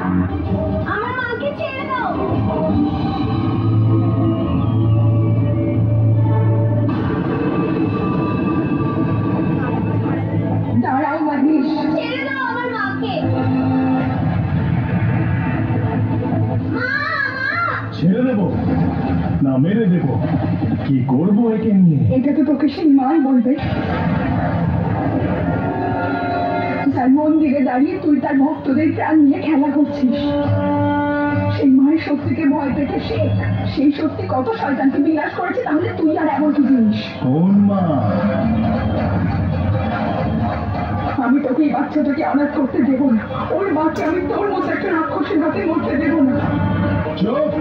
আমার মাকে ছেড়ে দাও। দাঁড়াও মানিস, ছেড়ে দাও আমার মাকে। মা, মা। ছেড়ে দেবো না মেরে দেবো? কি করবো একে নিয়ে? এটা তো তোকে সেই মাই বলবে যার মন্দিরে দাঁড়িয়ে তুই তার ভক্তদের প্রাণ নিয়ে খেলা করছিস। সেই মায়ের শক্তিকে ভয় পেতে শেখ। সেই শক্তি কত শয়তানকে বিনাশ করেছে, তাহলে তুই আর এমন কি জিনিস? কোন মা? আমি তোকে এই বাচ্চাটাকে অনাথ করতে দেবো না। ওর মাকে আমি তোর মতো একটা রাক্ষসের হাতে মরতে দেবো না। চুপ!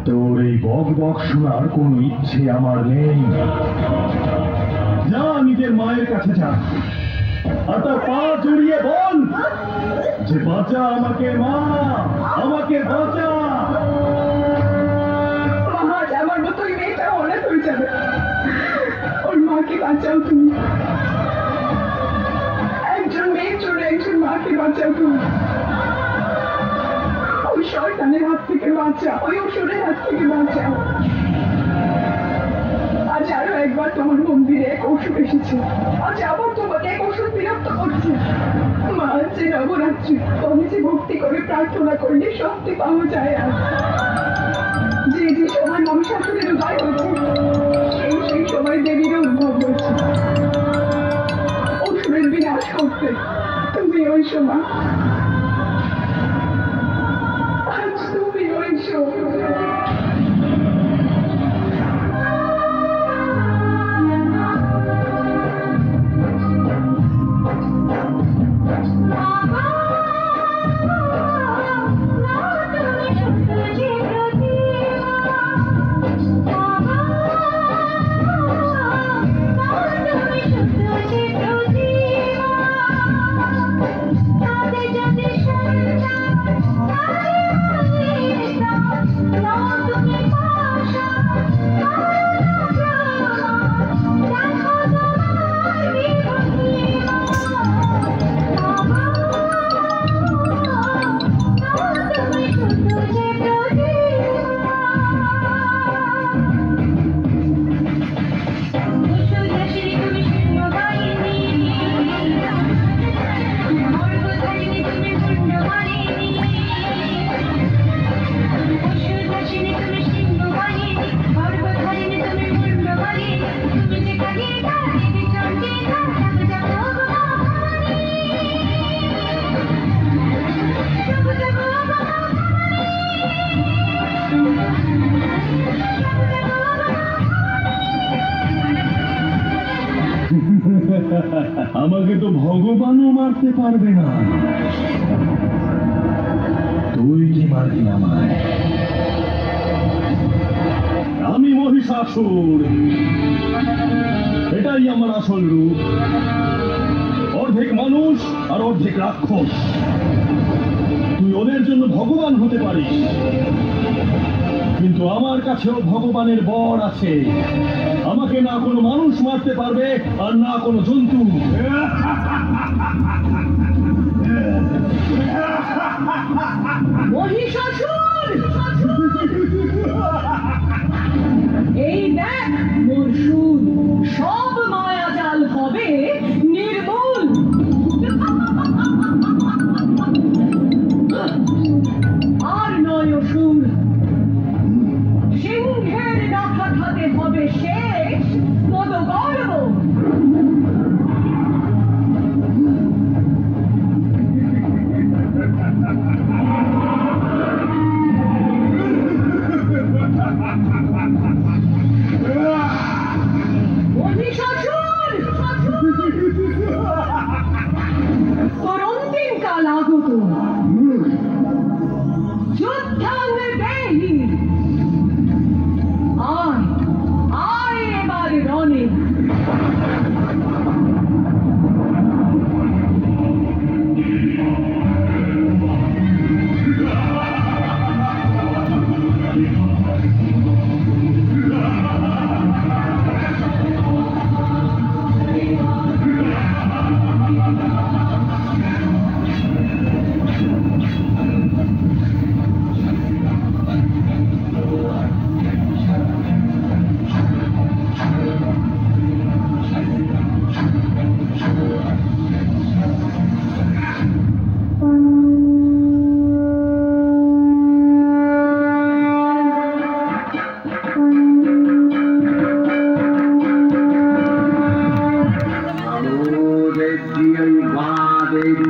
তোর এই বক বক শোনার কোন ইচ্ছে আমার নেই। যা নিজের মায়ের কাছে যা, আর তার পা জড়িয়ে বল যে বাঁচা আমাকে মা, আমাকে বাঁচা। মহাজ আমার মতো ওই মেয়েটা অনাথ হয়ে যাবে। ওর মাকে বাঁচাও তুমি। একজন মেয়ের জন্য একজন মাকে বাঁচাও তুমি। ওই শয়তানের হাত থেকে বাঁচাও, ওই অসুরের হাত থেকে বাঁচাও। আজ আরো একবার তোমার মন্দিরে এক অসুর এসেছে। আজ আবার তোমাকে এক অসুর বিরক্ত করছে। মা, যে নবরাত্রি তুমি যে ভক্তি করে প্রার্থনা করলে শক্তি পাওয়া যায়। আর যে যে সময় মহিষাসুরের উদয় হয়েছে, সেই সময় দেবীরও উদ্ভব হয়েছে অসুরের বিনাশ করতে। তুমি ওই সময়, আজ তুমি ওই সময়। আমাকে তো ভগবানও মারতে পারবে না। তুই কি মারবি আমায়? আমি মহিষাসুর, এটাই আমার আসল রূপ। অর্ধেক মানুষ আর অর্ধেক রাক্ষস। তুই ওদের জন্য ভগবান হতে পারিস, কিন্তু আমার কাছেও ভগবানের বর আছে। আমাকে না কোনো মানুষ মারতে পারবে আর না কোনো জন্তু। মহিষাসুর, এই দেখ মোর সুর, সব মায়াজাল হবে নির্মূল। আর নয় অসুর, সিংহের ডাকা খাতে হবে শেষ পদগর্ব।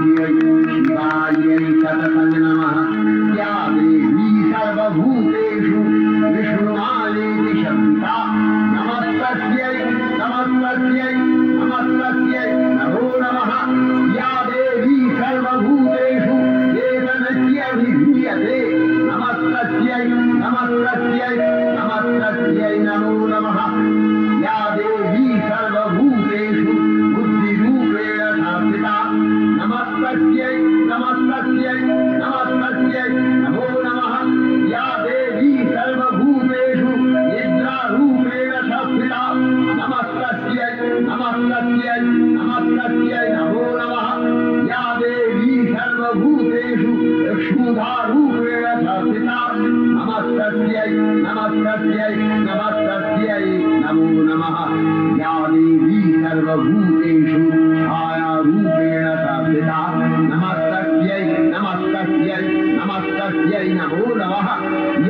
नमस्तस्यै शिवायै सततं नमः या देवी सर्वभूतेषु विष्णुमायेति शब्दा नमस्तस्यै नमस्तस्यै नमस्तस्यै नमो नमः या देवी सर्वभूतेषु एकनित्यभिधीयते नमस्तस्यै नमस्तस्यै नमस्तस्यै नमो नमः या देवी सर्वभूतेषु बुद्धिरूपेण संस्थिता नमस्तस्यै नमस्तस्यै नमस्तस्यै नमो नमः या देवी सर्वभूतेषु निद्रारूपेण संस्थिता नमस्तस्यै नमस्तस्यै नमस्तस्यै नमो नमः या देवी सर्वभूतेषु क्षुधारूपेण संस्थिता नमस्तस्यै नमस्तस्यै नमस्तस्यै नमो नमः या देवी सर्वभूतेषु छायारूपेण संस्थिता नमस्तस्यै नमस्तस्यै नमस्तस्यै नमो नमः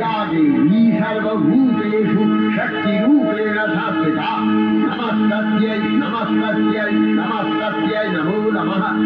या देवी सर्वभूतेषु शक्तिरूपेण संस्थिता नमस्तस्यै नमस्तस्यै नमस्तस्यै नमो नमः।